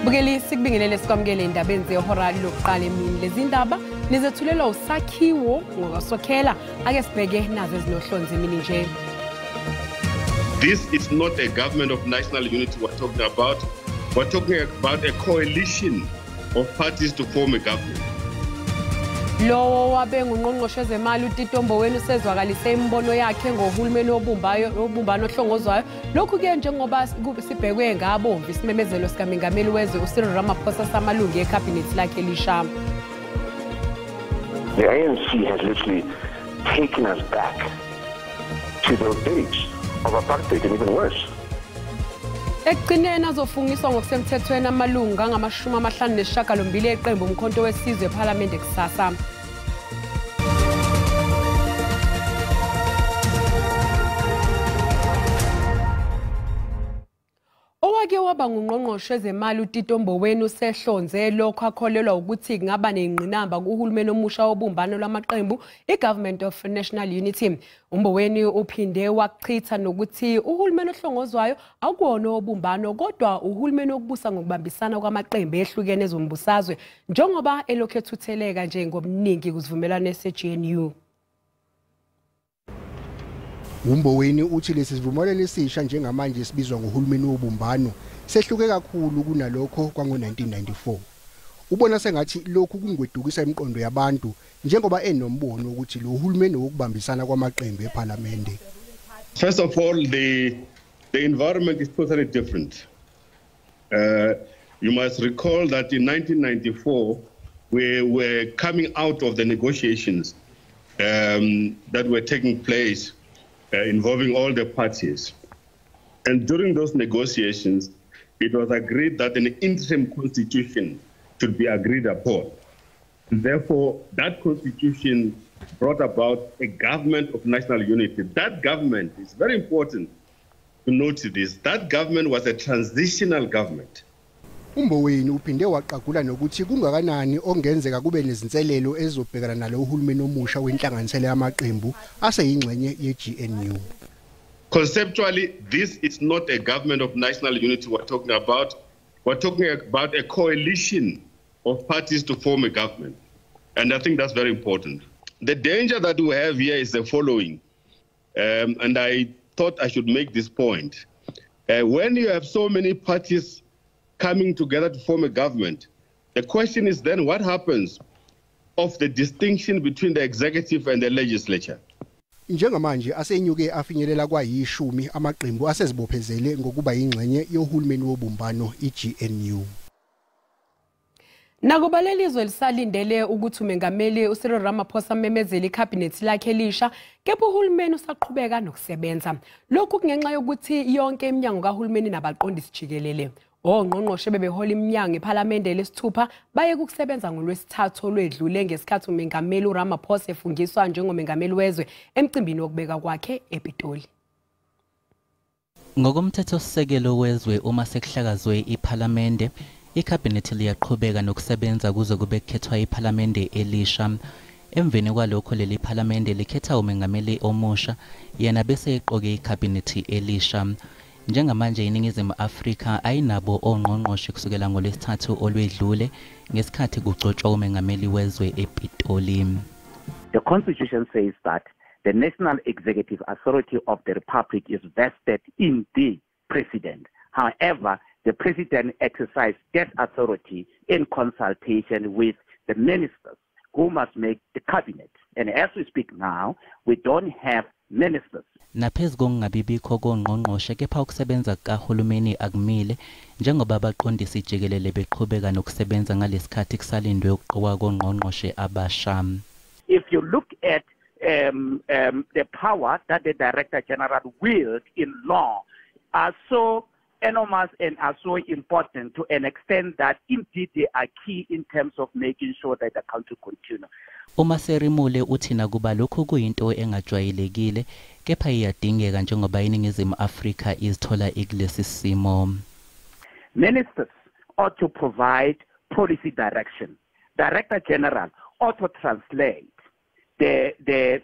Bukelisi kubingelele sikwamukele indabeni zehora lokuqala emini lezi ndaba nizethulelwa usakhiwo ngokwasokhela ake sibheke nazo ezinohlonze emini nje. This is not a government of national unity we're talking about. We're talking about a coalition of parties to form a government. Lo wabe ngungqongqoshe wezemali uTito Mboweni usezwakalise imbono yakhe ngohulumeni obumbano ohlongozwayo. Lokhu ke njengoba sibhekwe ngabomvu isimemezelo sikaMengameli wezwe uCyril Ramaphosa samalungu ecabinet lakhe elisha. The ANC has literally taken us back to those days of apartheid and even worse. Ekugcineni azofungiswa ngokusemthethweni amalungu angama-58 eqembu umkhonto wesizwe ePhalamende kusasa. Owake waba ngungqongqoshe wezemali uTito Mboweni usehlonze lokho akholelwa ukuthi kungaba nengqinamba kuhulumeni omusha wobumbano lwamaqembu iGovernment of National Unity. Mboweni uphinde wachitha nokuthi uhulumeni ohlongozwayo akuwona obumbano kodwa uhulumeni okubusa ngokubambisana kwamaqembu ehlukene ezombusazwe njengoba elokhu ethutheleka nje ngobuningi kuzivumelwano se-GNU. Mboweni uthi lesi sivumelwano esisha njengamanje sibizwa ngohulumeni wobumbano sehluke kakhulu kunalokho kwango-1994. Ubona sengathi lokhu kungwedukisa imiqondo yabantu njengoba enombono ukuthi lo hulumeni wokubambisana kwamaqembu ePhalamende. First of all, the environment is totally different. You must recall that in 1994 we were coming out of the negotiations that were taking place involving all the parties. And during those negotiations, it was agreed that an interim constitution should be agreed upon. And therefore, that constitution brought about a government of national unity. That government, is very important to note this, that government was a transitional government. Mboweni uphinde waqagula nokuthi kungakanani ongenzeka kube nezinselelo ezobhekana nalo uhulumeni omusha wenhlanganisela yamaqembu aseyingxenye ye-GNU. Conceptually, this is not a government of national unity we're talking about. We're talking about a coalition of parties to form a government. And I think that's very important. The danger that we have here is the following, and I thought I should make this point. When you have so many parties coming together to form a government, the question is then what happens of the distinction between the executive and the legislature? Njengamanje asenyuke afinyelela kwayishumi amaqembu asezibophezele ngokuba ingxenye yohulumeni wobumbano iGNU. Nakuba lelizwe lisalindele ukuthi uMengameli uCyril Ramaphosa memezele icabinet lakhe elisha, kepha uhulumeni usaqhubeka nokusebenza. Lokhu kungenxa yokuthi yonke iminyango kahulumeni nabaqondisi jikelele ongqongqoshe bebehola iminyango ePhalamende lesithupha baye ukusebenza ngolwesithathu olwedlule ngesikhathi uMengameli uRamaphosa efungiswa njengoMengameli wezwe emcimbini wokubeka kwakhe ePitoli. Ngokomthethosisekelo wezwe uma sekuhlakazwe iPhalamende, iCabinet liyaqhubeka nokusebenza kuze kube kukhethwa iPhalamende elisha. Emveni kwalokho leli Phalamende likhetha uMengameli omusha yena bese eqoke iCabinet elisha. Njengamanje iNingizimu Afrika ayinabo ongqongqoshe kusukela ngolwesithathu olwedlule ngesikhathi kugcotshwa uMengameli wezwe ePitoli. The Constitution says that the national executive authority of the Republic is vested in the President. However, the President exercises that authority in consultation with the ministers who must make the cabinet. And as we speak now, we don't have ministers. Naphezu kokungabibikho kongqongqoshe kepha ukusebenza kahulumeni akumile njengoba abaqondisi jikelele beqhubeka nokusebenza ngalesikhathi kusalindwe ukuqokwa kongqongqoshe abasha. If you look at the power that the Director General wields in law are so enormous and are so important to an extent that indeed they are key in terms of making sure that the country continues. uMaserimule uthi nakuba lokhu kuyinto engajwayelekile kepha iyadingeka njengoba iNingizimu Afrika izithola ikulesi simo. Ministers ought to provide policy direction. Director General ought to translate the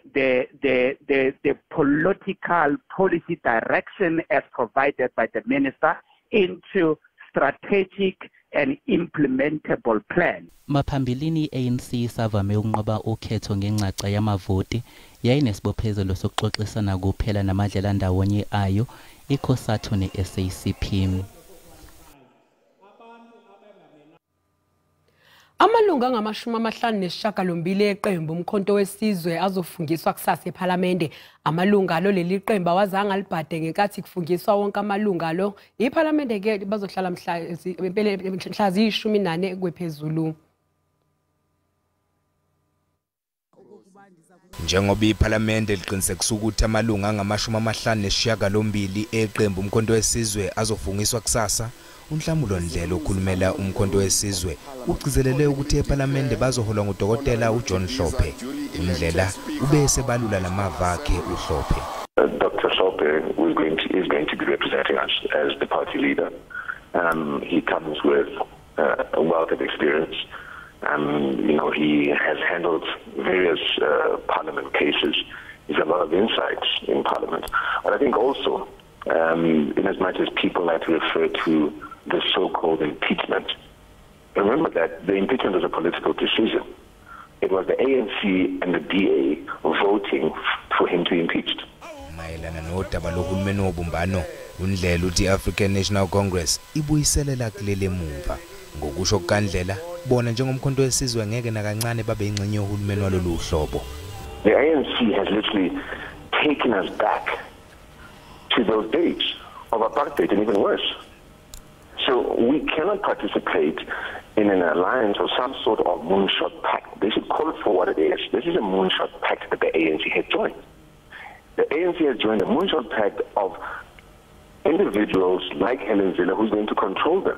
political policy direction as provided by the minister into strategic an implementable plan. Maphambilini ANC savame ukunqoba ukhetho ngenxaxa yamavoti yayinesibophezelelo sokuxoxisana kuphela namadlela ndawonye ayo iCOSATU neSACP. Amalunga angama-58 eqembu umkhonto wesizwe azofungiswa kusasa ePhalamende. Amalunga alo leli qembu awazange alibhade ngenkathi kufungiswa wonke amalunga alo. IPhalamende ke bazohlala mhla ziyishumi kwephezulu. Njengoba iPhalamende liqinisekisa ukuthi amalunga angama-58 eqembu umkhonto wesizwe azofungiswa kusasa, uNhlamulo Ndlela okhulumela umkhonto wesizwe ugcizelele ukuthi ePhalamende bazoholwa nguDokotela uJohn Hlophe. Ndlela ube sebalula lamava akhe uHlophe. Dr. Hlophe is going to be representing us as the party leader. He comes with a wealth of experience. He has handled various parliament cases. He has a lot of insights in parliament. But I think also, in as much as people like to refer to the so-called impeachment, remember that the impeachment was a political decision. It was the ANC and the DA voting for him to be impeached. Mayelana nodaba lohulumeni wobumbano, uNdlela uthi African National Congress ibuyiselela kulele emuva. Ngokusho kukaNdlela, bona njengomkhonto wesizwe ngeke nakancane babe ingxenye yohulumeni walolu hlobo. The ANC has literally taken us back to those days of apartheid and even worse. So we cannot participate in an alliance or some sort of moonshot pact. They should call it for what it is. This is a moonshot pact that the ANC has joined. The ANC has joined a moonshot pact of individuals like Helen Zille who's going to control them.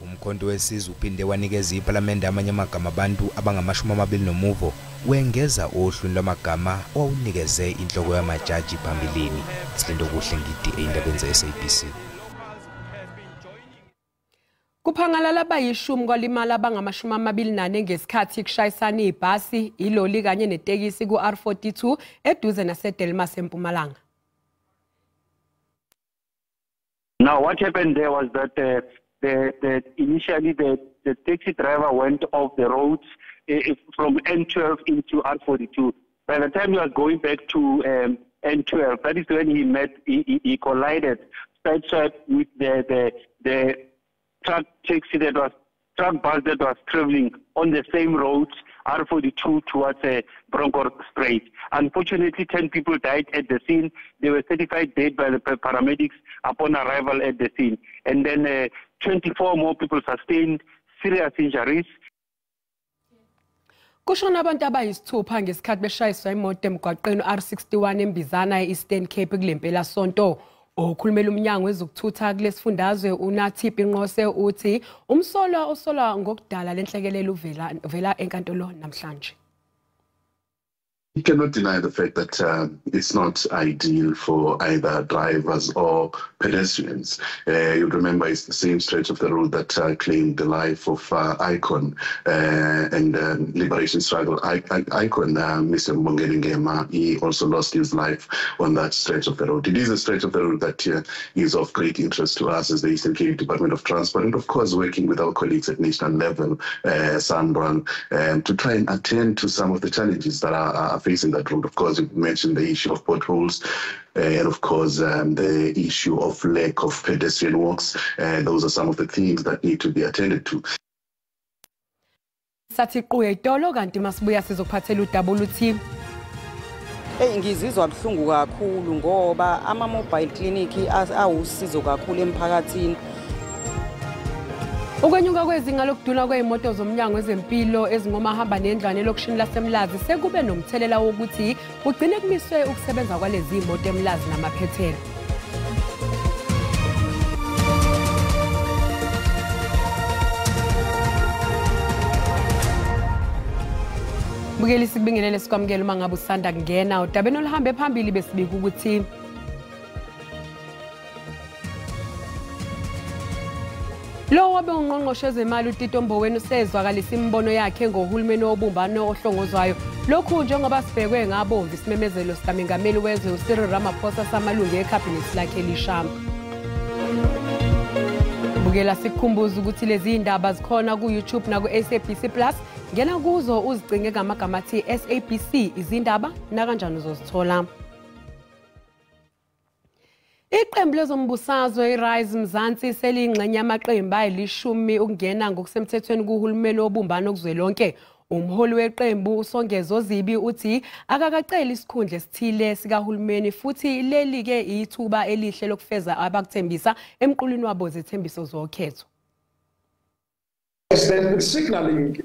Umkhonto wesizwe uphinde wanikeza iPhalamende amanye amagama abantu abangama-29 wengeza ohlwini lwamagama owawunikeze inhloko yamajaji phambilini. Silindo kuhle ngidi eindabeni ze-SABC. Kuphangalala bayishumi kwalimala abangama-24 ngesikhathi kushayisana ibhasi, iloli kanye netekisi ku-R42 eduze naseDelmas eMpumalanga. Now what happened there was that initially the taxi driver went off the roads from N12 into R42. By the time he was going back to N12, that is when he collided side with the truck bus that was traveling on the same roads, R42 towards Bronkhorst Strait. Unfortunately, 10 people died at the scene. They were certified dead by the paramedics upon arrival at the scene. And then 24 more people sustained serious injuries. Kushona abantu abayisithupha ngesikhathi beshayiswa imoto emgwaqeni R61 eMbizana eEastern Cape kulempela sonto. Okhulumela umnyango wezokuthutha kulesifundazwe uNathip Nqose uthi umsolwa osolwa ngokudala lenhlekelelo uvela enkantolo namhlanje. You cannot deny the fact that it's not ideal for either drivers or pedestrians. You remember it's the same stretch of the road that claimed the life of Icon and liberation struggle icon, Mr. Mbongeni Ngema. He also lost his life on that stretch of the road. It is a stretch of the road that is of great interest to us as the Eastern Cape Department of Transport, and of course working with our colleagues at national level, Sanbran, to try and attend to some of the challenges that are facing that road. Of course, you mentioned the issue of potholes, and of course the issue of lack of pedestrian walks. Those are some of the things that need to be attended to. Sathi quyetolo kanti masibuya sizokuphathela uWT. Ngizizwa buhlungu kakhulu ngoba ama mobile clinic awusizo kakhulu emphakathini. Ukwenyuka kwezinga lokuduna kweimoto zomnyango wezempilo ezingomahamba nendlwane lokushini laseMlazi sekube nomthelela wokuthi kugcine kumiswe ukusebenza kwalezi imoto eMlazi namaphethelo. Bukeli sibingelele sikwamukela uma ngabe usanda kungena udabeni oluhambe phambili besibika ukuthi lo wabe ungqongqoshe wezemali uTito Mboweni usezwakalisa imbono yakhe ngohulumeni wobumbano ohlongozwayo. Lokhu njengoba sibhekwe ngabomvu isimemezelo sikaMengameli wezwe uCyril Ramaphosa samalungu eCabinet lakhe elishambu. Sibukela sikukhumbuza ukuthi lezi indaba zikhona ku YouTube na ku SABC Plus. Ngena kuzo uzicinge ngamagama athi SABC izindaba na kanjani uzozithola. Iqembu lezombusazwe iRise Mzansi selingxenye yamaqembu ayilishumi ukungena ngokusemthethweni kuhulumeni obumbano okuzwelonke. Umholi weqembu uSongezo Zibi uthi akakacela isikhundla esithile sikahulumeni futhi leli ke ithuba elihle lokufeza abakuthembisa emqulwini wabo zethembiso zokhetho. Yes, they've been signaling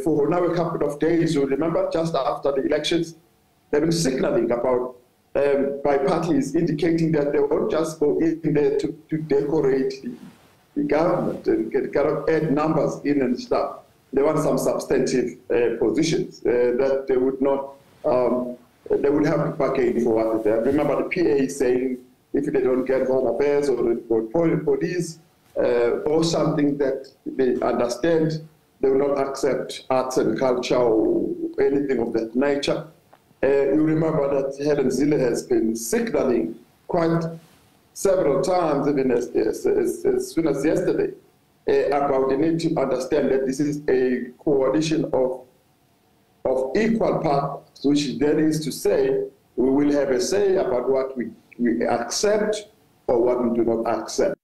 for now a couple of days. You remember, just after the elections, they've been signaling about by parties indicating that they won't just go in there to decorate the government and kind of add numbers in and stuff. They want some substantive positions that they would not, they would have to bargain for what they have. Remember the PA saying if they don't get home affairs or police or something that they understand, they will not accept arts and culture or anything of that nature. You remember that Helen Zille has been signaling quite several times, even as soon as yesterday, about the need to understand that this is a coalition of equal partners, which then is to say we will have a say about what we accept or what we do not accept.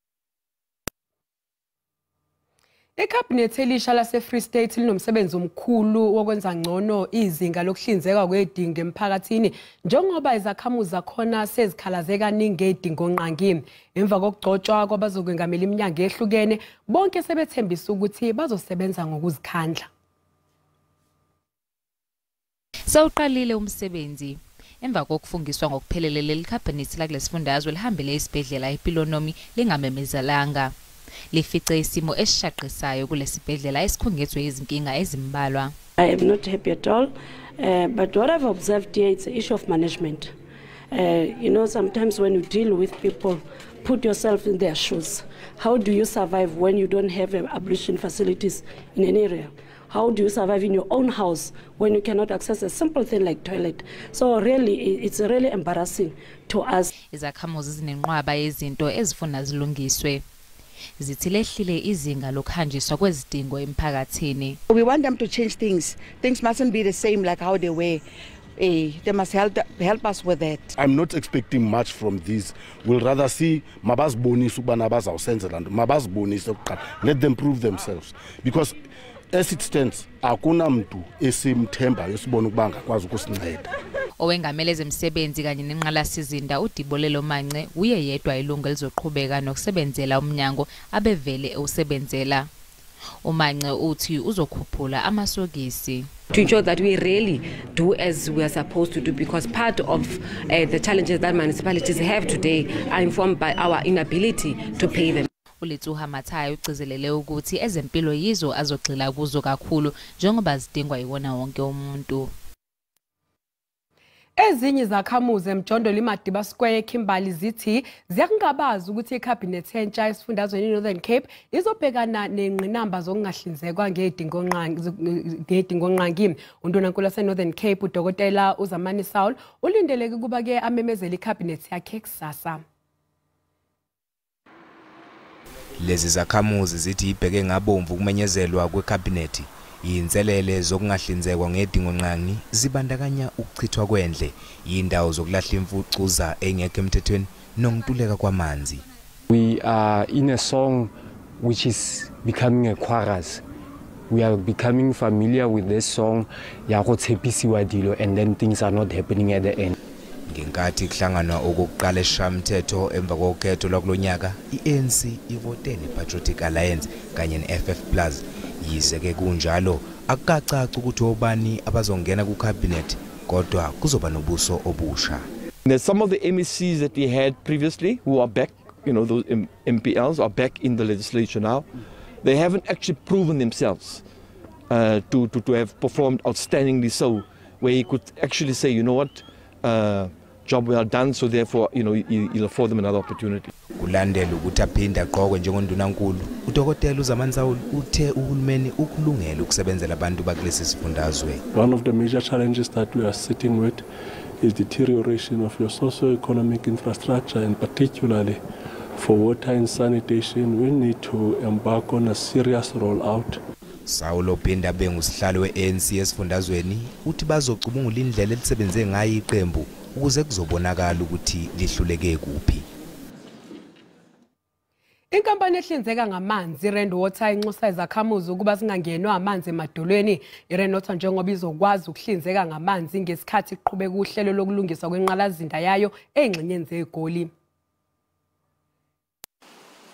Ikhabhinethi elisha lase-Free State linomsebenzi omkhulu wokwenza ngcono izinga lokuhlinzeka kwedingo emphakathini njengoba izakhamuzi zakhona sezikhalaze kaningi ngedingo nqangi. Emva kokugcotshwa kwabazokwengamela iminyango ehlukene bonke sebethembisa ukuthi bazosebenza ngokuzikhandla. Sawuqalile umsebenzi emva kokufungiswa ngokuphelele likhabhinethi lakulesifundazwe lihambele isibhedlela ePilonomi lingamemezelanga. Lifice isimo esishaqisayo kulesibhedlela esikhungethwe izinkinga ezimbalwa. I am not happy at all, but what I've observed here is an issue of management. You know, sometimes when you deal with people, put yourself in their shoes. How do you survive when you don't have ablution facilities in an area? How do you survive in your own house when you cannot access a simple thing like toilet? So really, it's really embarrassing to us. Izakhamuzi zinenqwaba yezinto ezifuna zilungiswe. Zithilehlile izinga lokhanjiswa kwezidingo emphakathini. We want them to change things. Things mustn't be the same like how they were. They must help us with that. I'm not expecting much from this. We'll rather see mabazibonisa ukubana bazawusenzela nto. Mabazibonisa ukuqala. Let them prove themselves. Because as it stands, akuna mntu esimthemba esibona ukuba ngakwazi ukusinceda. Owengamele ezemsebenzi kanye nenqalasizinda uDibolelo Mance uye yedwa ilungu elizoqhubeka nokusebenzela umnyango abevele usebenzela. Umance uthi uzokhuphula amasokisi. To ensure that we really do as we are supposed to do, because part of the challenges that municipalities have today are informed by our inability to pay them. uLetsuha Mathayi ugcizelele ukuthi ezempilo yizo azogxila kuzo kakhulu njengoba zidingwa yiwona wonke umuntu. Ezinye izakhamuzi eMjondolo iMadiba Square eKimberley zithi ziyakungabaza ukuthi ikhabhinethi entsha esifundazweni iNorthern Cape izobhekana nenqinamba zokungahlinzekwa ngedingo nqangi. Undunankulu waseNorthern Cape uDokotela uZamani Saul ulindeleke kuba ke amemezela ikhabhinethi yakhe kusasa. Lezi zakhamuzi zithi ibheke ngabomvu kumenyezelwa kwekhabhinethi. Inzelele zokungahlinzekwa ngedingo nqangi zibandakanya ukuchithwa kwendle, indawo zokulahla imfucuza engekho emthethweni nokuntuleka kwamanzi. We are in a song which is becoming a chorus. We are becoming familiar with this song ya go tshepisiwa dilo and then things are not happening at the end. Ngenkathi kuhlanganwa okuqala eshamthetho emva kokhetho lwakulonyaka, iANC ivotele iPatriotic Alliance kanye neFF Plus. Yize ke kunjalo akacaca ukuthi obani abazongena kucabinet kodwa kuzoba nobuso obusha. There's some of the MECs that we had previously who are back, you know, those MPLs are back in the legislature now. They haven't actually proven themselves to have performed outstandingly so, where you could actually say, you know what, job well done, so therefore, you know, you'll afford them another opportunity. Kulandela ukuthi aphinda aqokwe njengondunankulu, uDokotela uZamani Saul uthe uhulumeni ukulungela ukusebenzela abantu bakulesi sifundazwe. One of the major challenges that we are sitting with is deterioration of your socio-economic infrastructure, and particularly For water and sanitation, we need to embark on a serious rollout. Saulo Penda bengusihlalo we-ANC esifundazweni uthi bazocubungula indlela elisebenze ngayo iqembu ukuze kuzobonakala ukuthi lihluleke kuphi. Inkampani ehlinzeka ngamanzi iRand Water inxusa izakhamuzi ukuba singangenwa amanzi emadolweni. iRand Water njengoba izokwazi ukuhlinzeka ngamanzi ngesikhathi iqhubeka uhlelo lokulungiswa kwenqalazinda yayo engxenyeni zeGoli.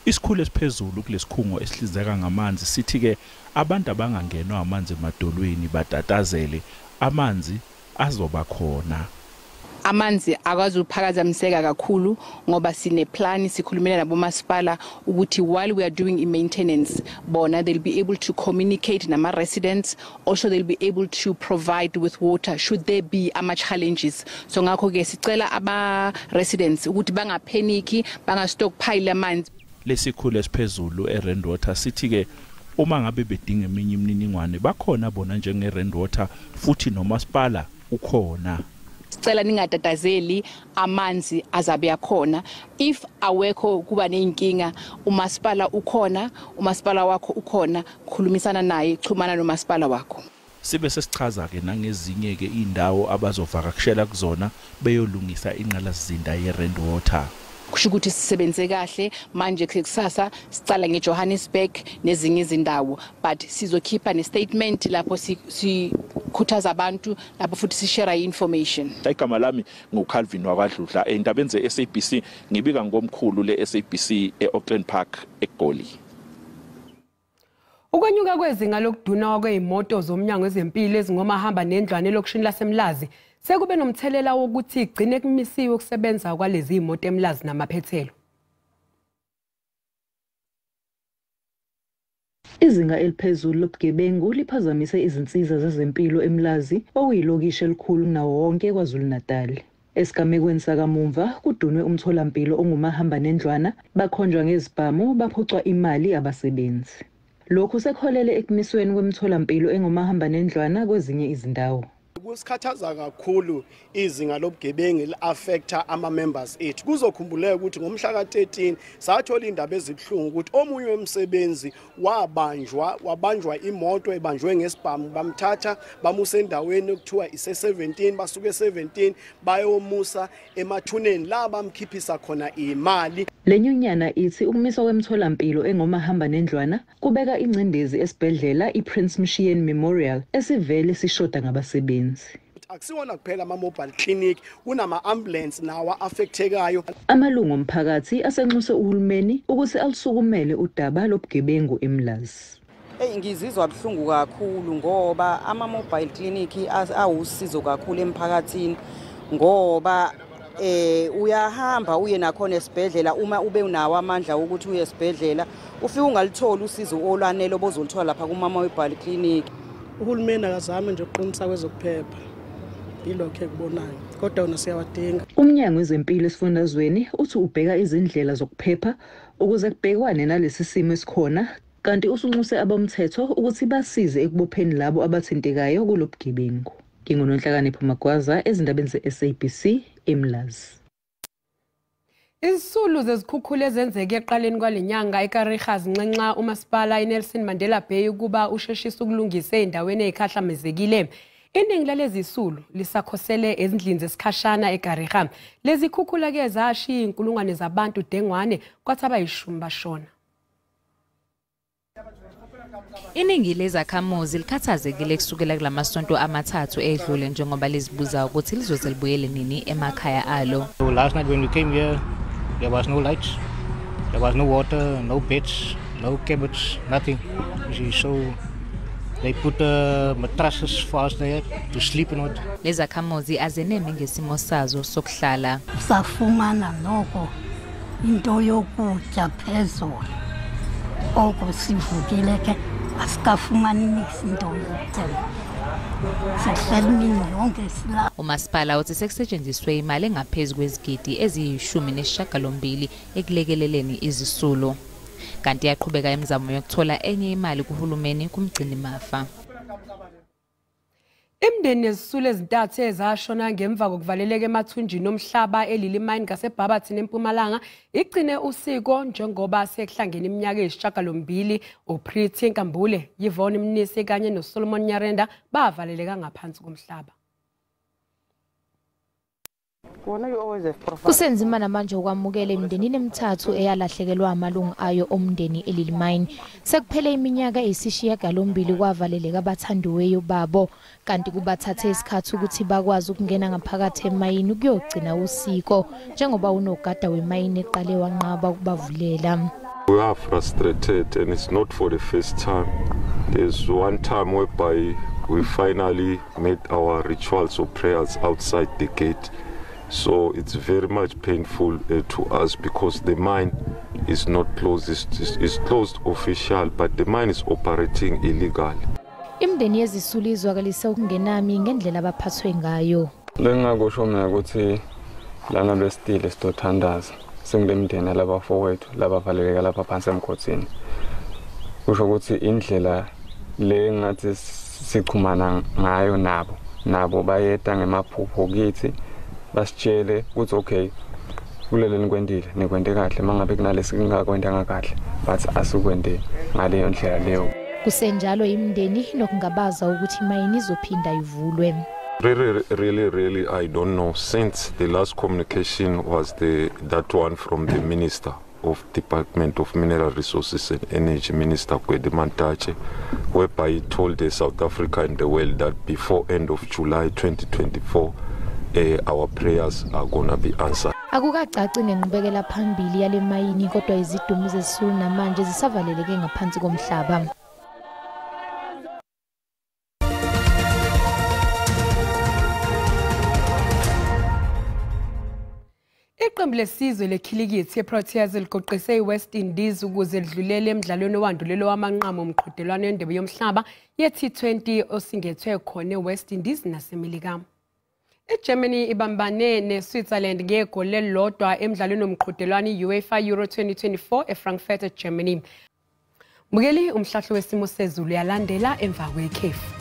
Isikhulu esiphezulu kulesikhungo esihlinzeka ngamanzi sithi ke abantu abangangenwa amanzi emadolweni batatazele amanzi azoba khona. Amanzi akwazi ukuphakazamiseka kakhulu ngoba sine plan sikhulumela nabo masipala ukuthi while we are doing maintenance bona they'll be able to communicate nama residents, also they'll be able to provide with water should there be ama challenges. So ngakho ke sicela aba residents ukuthi bangapheniki, banga stockpile amanzi. Lesikhulu esiphezulu eRand Water sithi ke uma ngabe bedinga eminye imininingwane bakhona bona njengeRand Water futhi nomasipala ukhona. Sicela ningatatazeli amanzi azabe yakhona. If awekho kuba nenkinga umasipala ukhona, umasipala wakho ukhona, khulumisana naye, xhumana nomasipala wakho. Sibe sesichaza ke nangezinye ke indawo abazovakashela kuzona beyolungisa inqalazinda yeRand Water. Kusho ukuthi sisebenze kahle manje kusasa sicala ngeJohannesburg nezinye izindawo, but sizokhipha nestatement lapho sikhuthaza abantu lapho futhi sishare information. Igama lami nguCalvin wakwaDludla endabeni zeSABC ngibika ngomkhulu leSABC eAuckland Park eGoli. Ukwenyuka kwezinga lokuduna kwezimoto zomnyango wezempilo ezingomahamba nendlwane lokushini laseMlazi sekube nomthelela wokuthi igcine kumisiwe ukusebenza kwalezi imoto eMlazi namaphethelo. Izinga eliphezulu lobugebengu liphazamise izinsiza zezempilo eMlazi okuyilokisho elikhulu nawo wonke kwaZulu-Natal. Esigamekweni sakamumva kudunwe umtholampilo ongumahamba nendlwana bakhonjwa ngezibhamu baphucwa imali abasebenzi. Lokhu sekholele ekumisweni kwemtholampilo engomahamba nendlwana kwezinye izindawo. Kusikhathaza kakhulu izinga lobugebengu li-affecta ama-members ethu. Kuzokhumbuleka ukuthi ngomhla ka-13 sathola indaba ezibhlungu ukuthi omunye wemsebenzi wabanjwa imoto ebanjwe ngesibhamu, bamthatha bamusa endaweni okuthiwa ise-17, basuke e-17 bayomusa emathuneni la bamkhiphisa khona imali. Lenyunyana ithi ukumiswa kwemtholampilo engomahamba nendlwana kubeka ingcindezi esibhedlela iPrince Mshiyeni Memorial esivele sishoda ngabasebenzi. Akusiwona kuphela ama-mobile clinic, kunama-ambulance nawo affectekayo. Amalungu omphakathi asenxuse uhulumeni ukuthi alisukumele udaba lobugebengu eMlazi. Ngizizwa buhlungu kakhulu ngoba ama-mobile clinic awusizo kakhulu emphakathini ngoba uyahamba uye nakhona esibhedlela uma ube unawo amandla ukuthi uye esibhedlela ufike ungalitholi usizo olwanele obozolithola lapha kuma-mobile clinic. Uhulumeni akazame nje ukuqinisa kwezokuphepha. Yilokho ekubonayo kodwa wona siyawadinga. Umnyango wezempilo esifundazweni uthi ubheka izindlela zokuphepha ukuze kubhekwane nalesi simo esikhona, kanti usunxuse abomthetho ukuthi basize ekubopheni labo abathintekayo kulobugebengu. Ngingononhlakanipho Magwaza ezindabeni zeSABC eMlazi. Izisulu zezikhukhula ezenzeke eqaleni kwalenyanga eKariga zincenxa umasipala iNelson Mandela Bay ukuba usheshisa ukulungisa endaweni ezikhahlamezekile. Iningi lalezi zisulu lisakhosele ezindlini zesikhashana eKariga. Lezi khukhula ke zashiya inkulungwane zabantu dengwane kwathi abayishumi bashona. Iningi lezakhamuzi likhathazekile kusukela kulamasonto amathathu edlule njengoba lizibuza ukuthi lizoze libuyele nini emakhaya alo. Last night when we came here there was no lights, there was no water, no beds, no cupboards, nothing. So they put mattresses for us there to sleep in. Lezakhamuzi azeneme ngesimo sazo sokuhlala. Safumana noko into yokutya phezulu. Oko sivukile ke asikafumani izinto yokutya. Umasipala uthi sekusetshenziswe imali engaphezulu kwezigidi eziyishumi ekulekeleleni izisulu. Kanti yaqhubeka imizamo yokuthola enye imali kuhulumeni kumgcini mafa. Imndeni yezisulu ezintathu ezashona ngemva kokuvaleleka emathunjini omhlaba eLily Mine ngaseBarberton eMpumalanga igcine usiko njengoba sekuhlangene iminyaka eyisishiyagalombili. uPriti Nkambule, Yvonne Mnisi kanye noSolomon Nyarenda bavaleleka ngaphansi komhlaba. Kusenzima namanje ukwamukela imndenini emithathu eyalahlekelwa amalungu ayo omndeni eLily Mine. Sekuphele iminyaka eyisishiyagalombili kwavaleleka abathandiweyo babo, kanti kubathathe isikhathi ukuthi bakwazi ukungena ngaphakathi emayini ukuyogcina usiko njengoba unogada wemayini eqale wanqaba ukubavulela. We are frustrated, and it's not for the first time. There's one time whereby we finally made our rituals or prayers outside the gate. So it's very much painful to us because the mine is not closed. It's closed official, but the mine is operating illegal. Imndeni yezisulu izwakalise ukungenami ngendlela abaphathwe ngayo. Lengakusho mina ukuthi lana besitile sitothandaza. Singulemndeni laba forward labavaleleka lapha phansi emkhothini. Kusho ukuthi indlela le ngathi sichumana ngayo nabo bayeta ngemaphupho kithi. Basitshele ukuthi okay kulelo nikwende kahle mangabe kunalesi kungakwendanga kahle but asikwende ngaleyo ndlela leyo. Kusenjalo imndeni nokungabaza ukuthi imayini izophinda ivulwe. Really, I don't know. Since the last communication was that one from the Minister of Department of Mineral Resources and Energy, Minister Gwede Mantashe, whereby he told the South Africa and the world that before end of July 2024, our prayers are gonna be answered. Akukacaci ngenqubekela phambili yale mayini kodwa izidumo zesisulu namanje zisavaleleke ngaphansi komhlaba. Iqembu lesizwe lekhilikithi yeProteas ligoqise iWest Indies ukuze lidlulele emidlalweni owandulelo wamanqamu omqhudelwano wendebe yomhlaba ye-T20 osingethwe khona eWest Indies naseMelika. eGermany ibambane neSwitzerland ngegoli elilodwa emidlalweni omqhudelwano iUEFA Euro 2024 eFrankfurt eGermany. Bukeli umhlahlo wesimo sezulu yalandela emva kwekhefu.